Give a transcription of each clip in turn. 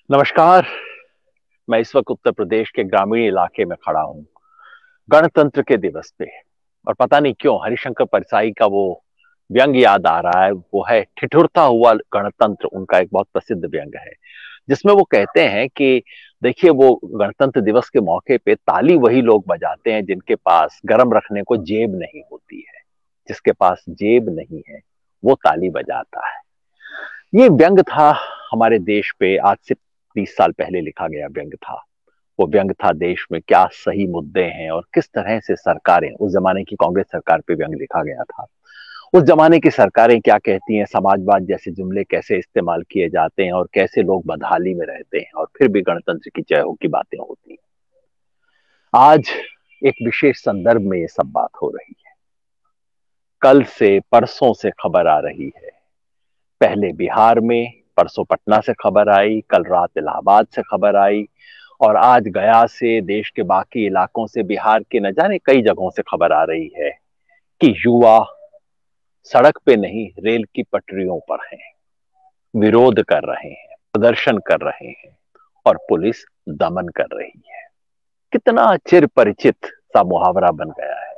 नमस्कार। मैं इस वक्त उत्तर प्रदेश के ग्रामीण इलाके में खड़ा हूं, गणतंत्र के दिवस पे। और पता नहीं क्यों हरिशंकर परसाई का वो व्यंग याद आ रहा है। वो है ठिठुरता हुआ गणतंत्र, उनका एक बहुत प्रसिद्ध व्यंग है, जिसमें वो कहते हैं कि देखिए, वो गणतंत्र दिवस के मौके पे ताली वही लोग बजाते हैं जिनके पास गरम रखने को जेब नहीं होती है। जिसके पास जेब नहीं है वो ताली बजाता है। ये व्यंग था हमारे देश पे, आज से 30 साल पहले लिखा गया व्यंग था। वो व्यंग था देश में क्या सही मुद्दे हैं और किस तरह से सरकारें, उस जमाने की कांग्रेस सरकार पे व्यंग लिखा गया था। उस जमाने की सरकारें क्या कहती हैं, समाजवाद जैसे जुमले कैसे इस्तेमाल किए जाते हैं और कैसे लोग बदहाली में रहते हैं और फिर भी गणतंत्र की जय हो की बातें होती हैं। आज एक विशेष संदर्भ में ये सब बात हो रही है। कल से परसों से खबर आ रही है, पहले बिहार में, परसों पटना से खबर आई, कल रात इलाहाबाद से खबर आई और आज गया से, देश के बाकी इलाकों से, बिहार के न जाने कई जगहों से खबर आ रही है कि युवा सड़क पे नहीं रेल की पटरियों पर हैं, विरोध कर रहे हैं, प्रदर्शन कर रहे हैं और पुलिस दमन कर रही है। कितना चिर परिचित सा मुहावरा बन गया है।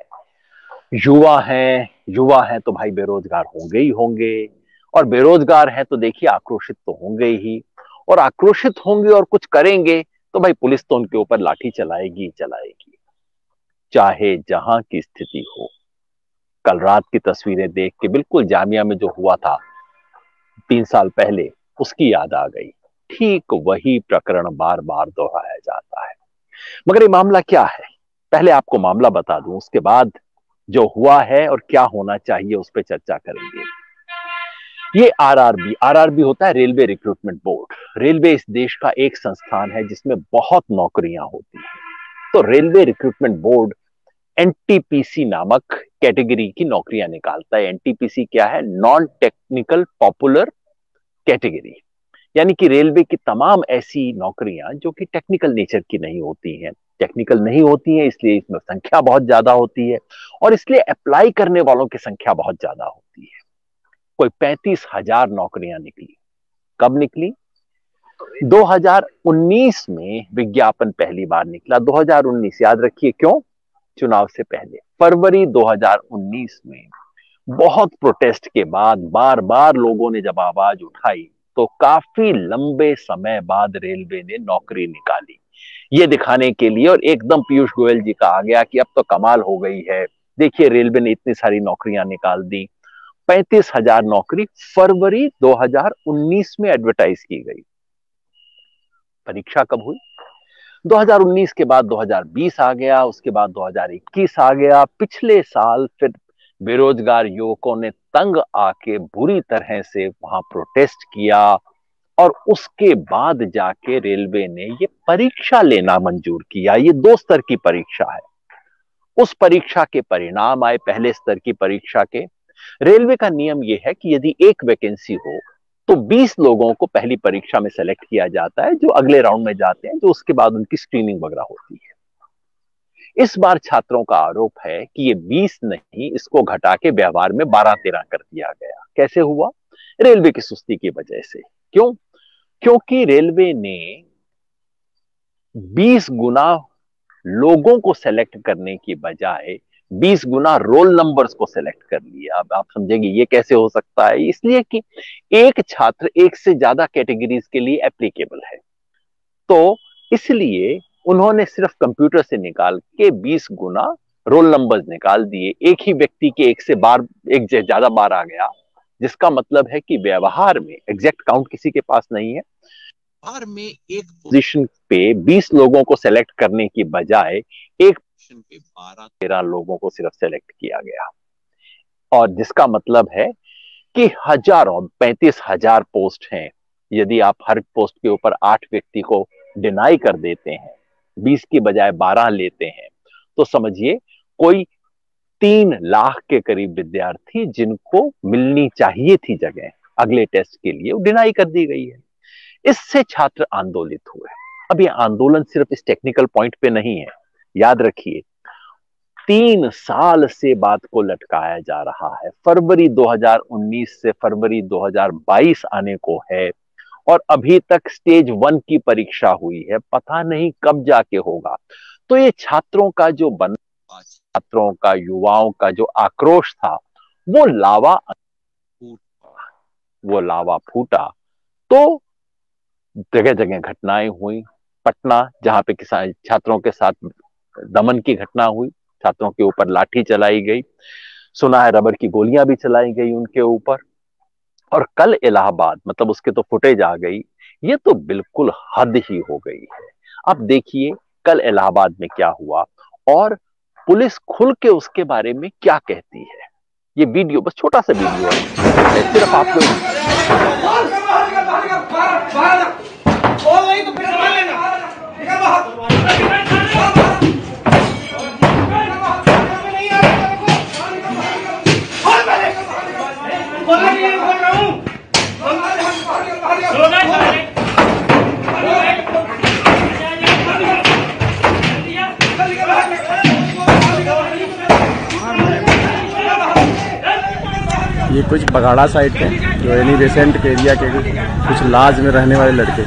युवा हैं तो भाई बेरोजगार होंगे ही होंगे, और बेरोजगार हैं तो देखिए आक्रोशित तो होंगे ही, और आक्रोशित होंगे और कुछ करेंगे तो भाई पुलिस तो उनके ऊपर लाठी चलाएगी चलाएगी, चाहे जहां की स्थिति हो। कल रात की तस्वीरें देख के बिल्कुल जामिया में जो हुआ था 3 साल पहले, उसकी याद आ गई। ठीक वही प्रकरण बार बार दोहराया जाता है। मगर ये मामला क्या है, पहले आपको मामला बता दूं, उसके बाद जो हुआ है और क्या होना चाहिए उस पर चर्चा करेंगे। ये आरआरबी होता है रेलवे रिक्रूटमेंट बोर्ड। रेलवे इस देश का एक संस्थान है जिसमें बहुत नौकरियां होती हैं। तो रेलवे रिक्रूटमेंट बोर्ड एनटीपीसी नामक कैटेगरी की नौकरियां निकालता है। एनटीपीसी क्या है? Non technical popular category. यानी कि रेलवे की तमाम ऐसी नौकरियां जो कि टेक्निकल नेचर की नहीं होती हैं। टेक्निकल नहीं होती हैं इसलिए इसमें संख्या बहुत ज्यादा होती है और इसलिए अप्लाई करने वालों की संख्या बहुत ज्यादा होती है। कोई 35,000 नौकरियां निकली। कब निकली? 2019 में विज्ञापन पहली बार निकला। 2019 याद रखिए, क्यों? चुनाव से पहले फरवरी 2019 में बहुत प्रोटेस्ट के बाद, बार बार लोगों ने जब आवाज उठाई, तो काफी लंबे समय बाद रेलवे ने नौकरी निकाली, ये दिखाने के लिए। और एकदम पीयूष गोयल जी का आ गया कि अब तो कमाल हो गई है, देखिए रेलवे ने इतनी सारी नौकरियां निकाल दी। 35,000 नौकरी फरवरी 2019 में एडवर्टाइज की गई। परीक्षा कब हुई? 2019 के बाद 2020 आ गया, उसके बाद 2021 आ गया। पिछले साल फिर बेरोजगार युवकों ने तंग आके बुरी तरह से वहां प्रोटेस्ट किया और उसके बाद जाके रेलवे ने ये परीक्षा लेना मंजूर किया। ये 2 स्तर की परीक्षा है। उस परीक्षा के परिणाम आए, पहले स्तर की परीक्षा के। रेलवे का नियम यह है कि यदि एक वैकेंसी हो तो 20 लोगों को पहली परीक्षा में सेलेक्ट किया जाता है, जो अगले राउंड में जाते हैं, जो उसके बाद उनकी स्क्रीनिंग वगैरह होती है। इस बार छात्रों का आरोप है कि ये 20 नहीं, इसको घटा के व्यवहार में 12-13 कर दिया गया। कैसे हुआ? रेलवे की सुस्ती की वजह से। क्यों? क्योंकि रेलवे ने 20 गुना लोगों को सेलेक्ट करने की बजाय 20 गुना रोल नंबर्स को सेलेक्ट कर लिया। अब आप समझेंगे ये कैसे हो सकता है। इसलिए कि एक छात्र एक से ज्यादा कैटेगरीज के लिए एप्लीकेबल है, तो इसलिए उन्होंने सिर्फ कंप्यूटर से निकाल के 20 गुना रोल नंबर्स निकाल दिए। एक ही व्यक्ति के एक से ज्यादा बार आ गया, जिसका मतलब है कि व्यवहार में एग्जैक्ट काउंट किसी के पास नहीं है। व्यवहार में एक पोजीशन पे 20 लोगों को सेलेक्ट करने की बजाय एक पोजीशन पे 12-13 लोगों को सिर्फ सेलेक्ट किया गया। और जिसका मतलब है कि हजारों, 35,000 पोस्ट हैं। यदि आप हर पोस्ट के ऊपर 8 व्यक्ति को डिनाई कर देते हैं, 20 की बजाय 12 लेते हैं, तो समझिए कोई 3 लाख के करीब विद्यार्थी जिनको मिलनी चाहिए थी जगह अगले टेस्ट के लिए, वो डिनाई कर दी गई है। इससे छात्र आंदोलित हुए। अब ये आंदोलन सिर्फ इस टेक्निकल पॉइंट पे नहीं है। याद रखिए, 3 साल से बात को लटकाया जा रहा है। फरवरी 2019 से फरवरी 2022 आने को है और अभी तक स्टेज 1 की परीक्षा हुई है, पता नहीं कब जाके होगा। तो ये छात्रों का जो छात्रों का, युवाओं का जो आक्रोश था, वो लावा फूटा। तो जगह जगह घटनाएं हुई। पटना, जहां पे किसान छात्रों के साथ दमन की घटना हुई, छात्रों के ऊपर लाठी चलाई गई, सुना है रबर की गोलियां भी चलाई गई उनके ऊपर। और कल इलाहाबाद, मतलब उसके तो फुटेज आ गई। ये तो बिल्कुल हद ही हो गई है। अब देखिए कल इलाहाबाद में क्या हुआ और पुलिस खुल के उसके बारे में क्या कहती है। ये वीडियो, बस छोटा सा वीडियो है, सिर्फ आप लोग ये कुछ बगाड़ा साइड पे जो एनी बेसेंट के एरिया के कुछ लाज में रहने वाले लड़के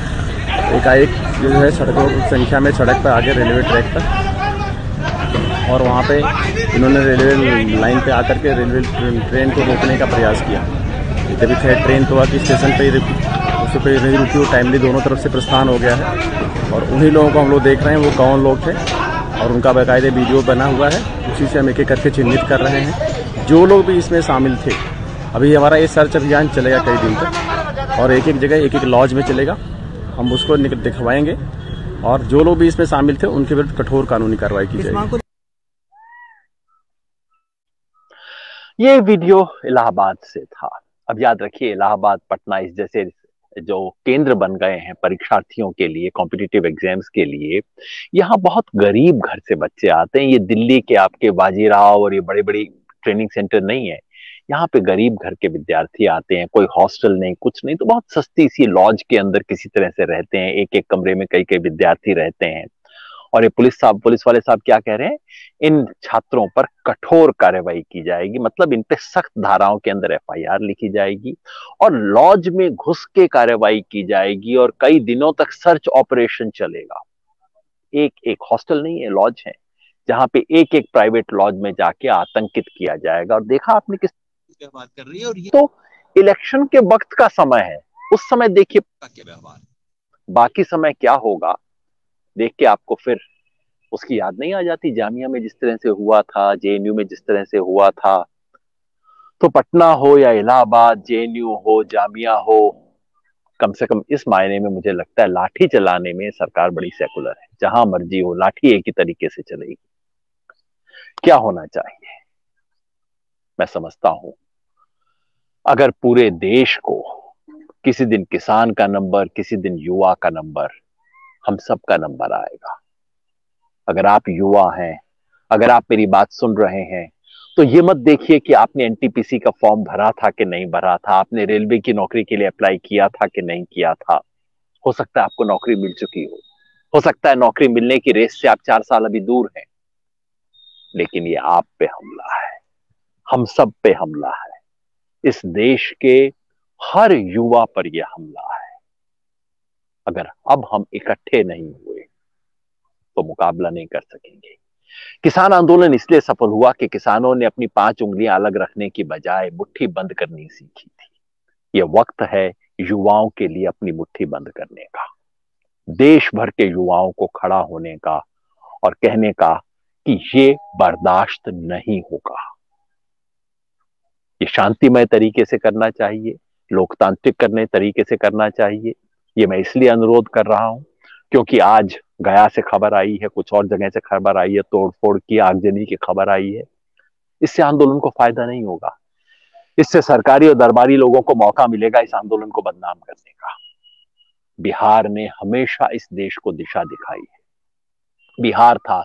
एकाएक जो है सड़कों की संख्या में सड़क पर आगे रेलवे ट्रैक पर, और वहाँ पे इन्होंने रेलवे लाइन पे आकर के रेलवे ट्रेन को रोकने का प्रयास किया। जब खैर ट्रेन तो आके स्टेशन पे उस पर नहीं रुकी, वो टाइमली दोनों तरफ से प्रस्थान हो गया है। और उन्हीं लोगों को हम लोग देख रहे हैं, वो कौन लोग थे और उनका बाकायदे वीडियो बना हुआ है। उसी से हम एक एक करके चिन्हित कर रहे हैं जो लोग भी इसमें शामिल थे। अभी हमारा ये सर्च अभियान चलेगा कई दिन तक और एक एक जगह एक एक लॉज में चलेगा, हम उसको दिखवाएंगे और जो लोग भी इसमें शामिल थे उनके विरुद्ध कठोर कानूनी कार्रवाई की जाएगी। ये वीडियो इलाहाबाद से था। अब याद रखिए, इलाहाबाद, पटना इस जैसे जो केंद्र बन गए हैं परीक्षार्थियों के लिए, कॉम्पिटिटिव एग्जाम्स के लिए, यहाँ बहुत गरीब घर से बच्चे आते हैं। ये दिल्ली के आपके बाजीराव और ये बड़े बड़ी ट्रेनिंग सेंटर नहीं है। यहाँ पे गरीब घर के विद्यार्थी आते हैं, कोई हॉस्टल नहीं, कुछ नहीं, तो बहुत सस्ती सी लॉज के अंदर किसी तरह से रहते हैं। एक एक कमरे में कई कई विद्यार्थी रहते हैं। और ये पुलिस वाले साहब क्या कह रहे हैं, इन छात्रों पर कठोर कार्रवाई की जाएगी, मतलब इन पे सख्त धाराओं के अंदर एफआईआर लिखी जाएगी और लॉज में घुस के कार्रवाई की जाएगी और कई दिनों तक सर्च ऑपरेशन चलेगा। एक एक हॉस्टल नहीं है, लॉज है, जहां पे एक एक प्राइवेट लॉज में जाके आतंकित किया जाएगा। और देखा आपने किस बात कर रही है। और ये तो इलेक्शन के वक्त का समय है, उस समय देखिए क्या व्यवहार, बाकी समय क्या होगा देख के आपको फिर उसकी याद नहीं आ जाती। जामिया में जिस तरह से हुआ था, जेएनयू में जिस तरह से हुआ था, तो पटना हो या इलाहाबाद, जेएनयू हो, जामिया हो, कम से कम इस मायने में मुझे लगता है लाठी चलाने में सरकार बड़ी सेकुलर है। जहां मर्जी हो लाठी एक ही तरीके से चलेगी। क्या होना चाहिए, मैं समझता हूं अगर पूरे देश को किसी दिन किसान का नंबर, किसी दिन युवा का नंबर, हम सबका नंबर आएगा। अगर आप युवा हैं, अगर आप मेरी बात सुन रहे हैं, तो ये मत देखिए कि आपने एनटीपीसी का फॉर्म भरा था कि नहीं भरा था, आपने रेलवे की नौकरी के लिए अप्लाई किया था कि नहीं किया था। हो सकता है आपको नौकरी मिल चुकी हो सकता है नौकरी मिलने की रेस से आप 4 साल अभी दूर हैं, लेकिन ये आप पे हमला है, हम सब पे हमला है, इस देश के हर युवा पर यह हमला है। अगर अब हम इकट्ठे नहीं हुए तो मुकाबला नहीं कर सकेंगे। किसान आंदोलन इसलिए सफल हुआ कि किसानों ने अपनी 5 उंगलियां अलग रखने की बजाय मुट्ठी बंद करनी सीखी थी। यह वक्त है युवाओं के लिए अपनी मुट्ठी बंद करने का, देश भर के युवाओं को खड़ा होने का और कहने का कि ये बर्दाश्त नहीं होगा। ये शांतिमय तरीके से करना चाहिए, लोकतांत्रिक करने तरीके से करना चाहिए। ये मैं इसलिए अनुरोध कर रहा हूं क्योंकि आज गया से खबर आई है, कुछ और जगह से खबर आई है, तोड़फोड़ की, आगजनी की खबर आई है। इससे आंदोलन को फायदा नहीं होगा, इससे सरकारी और दरबारी लोगों को मौका मिलेगा इस आंदोलन को बदनाम करने का। बिहार ने हमेशा इस देश को दिशा दिखाई है। बिहार था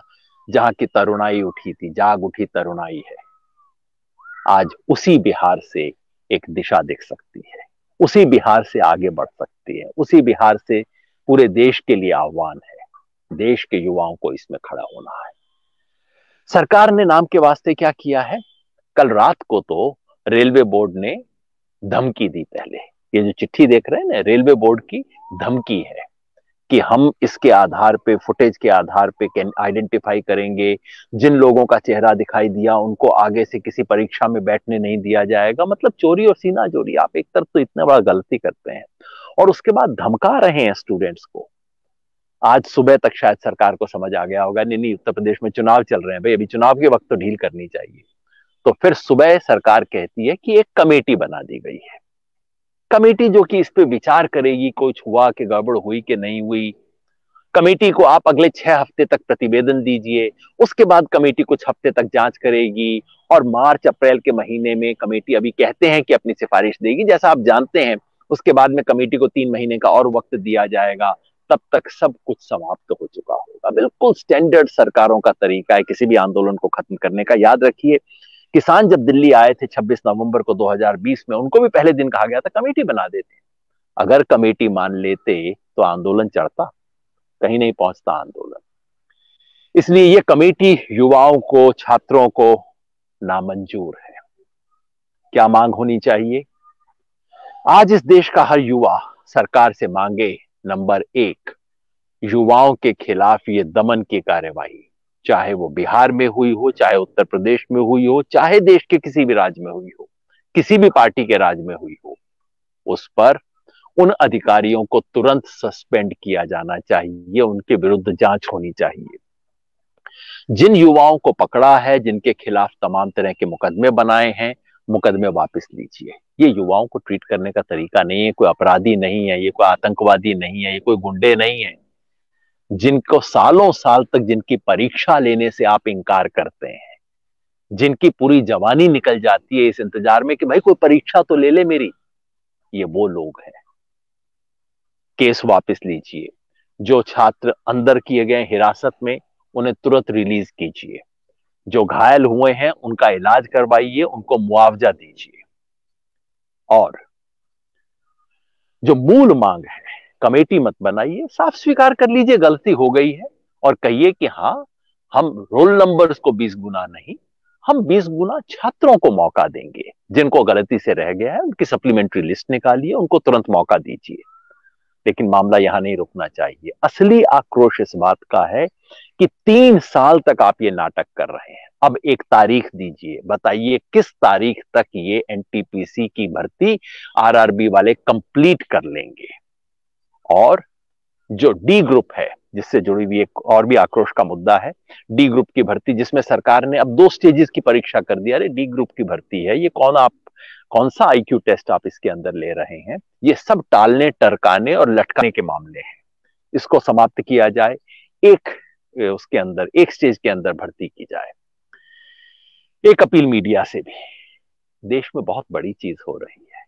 जहां की तरुणाई उठी थी, जाग उठी तरुणाई है। आज उसी बिहार से एक दिशा दिख सकती है, उसी बिहार से आगे बढ़ सकती है, उसी बिहार से पूरे देश के लिए आह्वान है। देश के युवाओं को इसमें खड़ा होना है। सरकार ने नाम के वास्ते क्या किया है, कल रात को तो रेलवे बोर्ड ने धमकी दी। पहले ये जो चिट्ठी देख रहे हैं ना, रेलवे बोर्ड की धमकी है कि हम इसके आधार पे, फुटेज के आधार पे आइडेंटिफाई करेंगे, जिन लोगों का चेहरा दिखाई दिया उनको आगे से किसी परीक्षा में बैठने नहीं दिया जाएगा। मतलब चोरी और सीना चोरी। आप एक तरफ तो इतना बड़ा गलती करते हैं और उसके बाद धमका रहे हैं स्टूडेंट्स को। आज सुबह तक शायद सरकार को समझ आ गया होगा, नहीं नहीं उत्तर प्रदेश में चुनाव चल रहे हैं भाई, अभी चुनाव के वक्त तो ढील करनी चाहिए। तो फिर सुबह सरकार कहती है कि एक कमेटी बना दी गई है, कमेटी जो कि इस पे विचार करेगी कुछ हुआ कि गड़बड़ हुई कि नहीं हुई। कमेटी को आप अगले 6 हफ्ते तक प्रतिवेदन दीजिए, उसके बाद कमेटी कुछ हफ्ते तक जांच करेगी और मार्च अप्रैल के महीने में कमेटी, अभी कहते हैं कि अपनी सिफारिश देगी, जैसा आप जानते हैं। उसके बाद में कमेटी को 3 महीने का और वक्त दिया जाएगा, तब तक सब कुछ समाप्त हो चुका होगा। बिल्कुल स्टैंडर्ड सरकारों का तरीका है किसी भी आंदोलन को खत्म करने का। याद रखिए, किसान जब दिल्ली आए थे 26 नवंबर को 2020 में, उनको भी पहले दिन कहा गया था कमेटी बना देते। अगर कमेटी मान लेते तो आंदोलन चढ़ता, कहीं नहीं पहुंचता आंदोलन। इसलिए ये कमेटी युवाओं को, छात्रों को नामंजूर है। क्या मांग होनी चाहिए? आज इस देश का हर युवा सरकार से मांगे, नंबर 1, युवाओं के खिलाफ ये दमन की कार्रवाई, चाहे वो बिहार में हुई हो, चाहे उत्तर प्रदेश में हुई हो, चाहे देश के किसी भी राज्य में हुई हो, किसी भी पार्टी के राज्य में हुई हो, उस पर उन अधिकारियों को तुरंत सस्पेंड किया जाना चाहिए, उनके विरुद्ध जांच होनी चाहिए। जिन युवाओं को पकड़ा है, जिनके खिलाफ तमाम तरह के मुकदमे बनाए हैं, मुकदमे वापस लीजिए। ये युवाओं को ट्रीट करने का तरीका नहीं है। कोई अपराधी नहीं है, ये कोई आतंकवादी नहीं है, ये कोई गुंडे नहीं है, जिनको सालों साल तक जिनकी परीक्षा लेने से आप इंकार करते हैं, जिनकी पूरी जवानी निकल जाती है इस इंतजार में कि भाई कोई परीक्षा तो ले ले मेरी, ये वो लोग हैं। केस वापस लीजिए। जो छात्र अंदर किए गए हिरासत में, उन्हें तुरंत रिलीज कीजिए। जो घायल हुए हैं उनका इलाज करवाइए, उनको मुआवजा दीजिए। और जो मूल मांग है, कमेटी मत बनाइए, साफ स्वीकार कर लीजिए गलती हो गई है और कहिए कि हाँ, हम रोल नंबर्स को 20 गुना नहीं, हम 20 गुना छात्रों को मौका देंगे। जिनको गलती से रह गया है उनकी सप्लीमेंट्री लिस्ट निकालिए, उनको तुरंत मौका दीजिए। लेकिन मामला यहां नहीं रुकना चाहिए। असली आक्रोश इस बात का है कि 3 साल तक आप ये नाटक कर रहे हैं। अब एक तारीख दीजिए, बताइए किस तारीख तक ये एनटीपीसी की भर्ती आरआरबी वाले कंप्लीट कर लेंगे। और जो डी ग्रुप है, जिससे जुड़ी हुई एक और भी आक्रोश का मुद्दा है, डी ग्रुप की भर्ती, जिसमें सरकार ने अब 2 स्टेजेस की परीक्षा कर दिया। अरे डी ग्रुप की भर्ती है, ये कौन सा आईक्यू टेस्ट आप इसके अंदर ले रहे हैं? ये सब टालने, टरकाने और लटकाने के मामले हैं। इसको समाप्त किया जाए, उसके अंदर एक स्टेज के अंदर भर्ती की जाए। एक अपील मीडिया से भी, देश में बहुत बड़ी चीज हो रही है।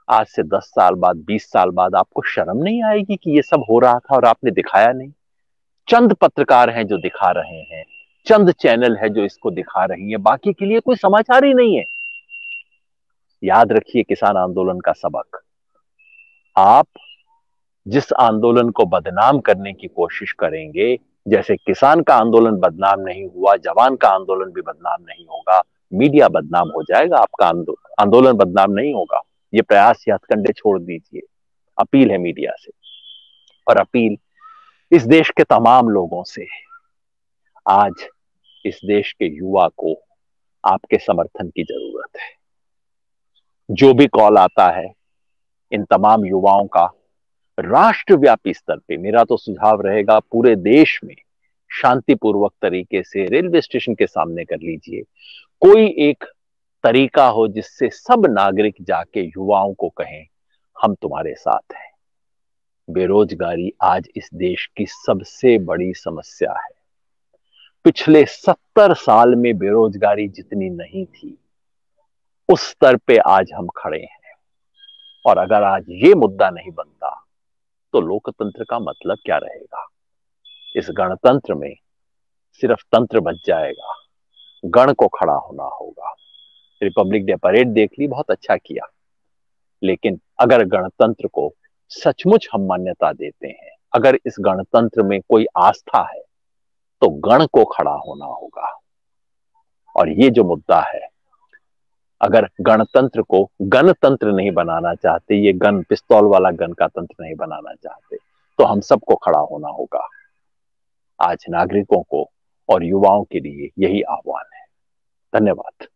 आज से 10 साल बाद, 20 साल बाद आपको शर्म नहीं आएगी कि ये सब हो रहा था और आपने दिखाया नहीं? चंद पत्रकार हैं जो दिखा रहे हैं, चंद चैनल है जो इसको दिखा रही है, बाकी के लिए कोई समाचार ही नहीं है। याद रखिए किसान आंदोलन का सबक। आप जिस आंदोलन को बदनाम करने की कोशिश करेंगे, जैसे किसान का आंदोलन बदनाम नहीं हुआ, जवान का आंदोलन भी बदनाम नहीं होगा, मीडिया बदनाम हो जाएगा, आपका आंदोलन बदनाम नहीं होगा। ये प्रयास या हथकंडे छोड़ दीजिए। अपील है मीडिया से, और अपील इस देश के तमाम लोगों से। आज इस देश के युवा को आपके समर्थन की जरूरत है। जो भी कॉल आता है, इन तमाम युवाओं का राष्ट्रव्यापी स्तर पे, मेरा तो सुझाव रहेगा पूरे देश में शांतिपूर्वक तरीके से रेलवे स्टेशन के सामने कर लीजिए। कोई एक तरीका हो जिससे सब नागरिक जाके युवाओं को कहें हम तुम्हारे साथ हैं। बेरोजगारी आज इस देश की सबसे बड़ी समस्या है। पिछले 70 साल में बेरोजगारी जितनी नहीं थी, उस स्तर पे आज हम खड़े हैं। और अगर आज ये मुद्दा नहीं बनता तो लोकतंत्र का मतलब क्या रहेगा? इस गणतंत्र में सिर्फ तंत्र बच जाएगा, गण को खड़ा होना होगा। रिपब्लिक डे परेड देख ली, बहुत अच्छा किया, लेकिन अगर गणतंत्र को सचमुच हम मान्यता देते हैं, अगर इस गणतंत्र में कोई आस्था है, तो गण को खड़ा होना होगा। और ये जो मुद्दा है, अगर गणतंत्र को गणतंत्र नहीं बनाना चाहते, ये गन पिस्तौल वाला गन का तंत्र नहीं बनाना चाहते, तो हम सबको खड़ा होना होगा। आज नागरिकों को और युवाओं के लिए यही आह्वान है। धन्यवाद।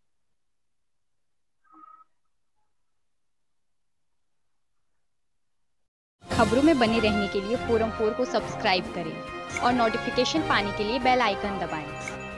खबरों में बने रहने के लिए फोरम 4 को सब्सक्राइब करें और नोटिफिकेशन पाने के लिए बेल आइकन दबाएं।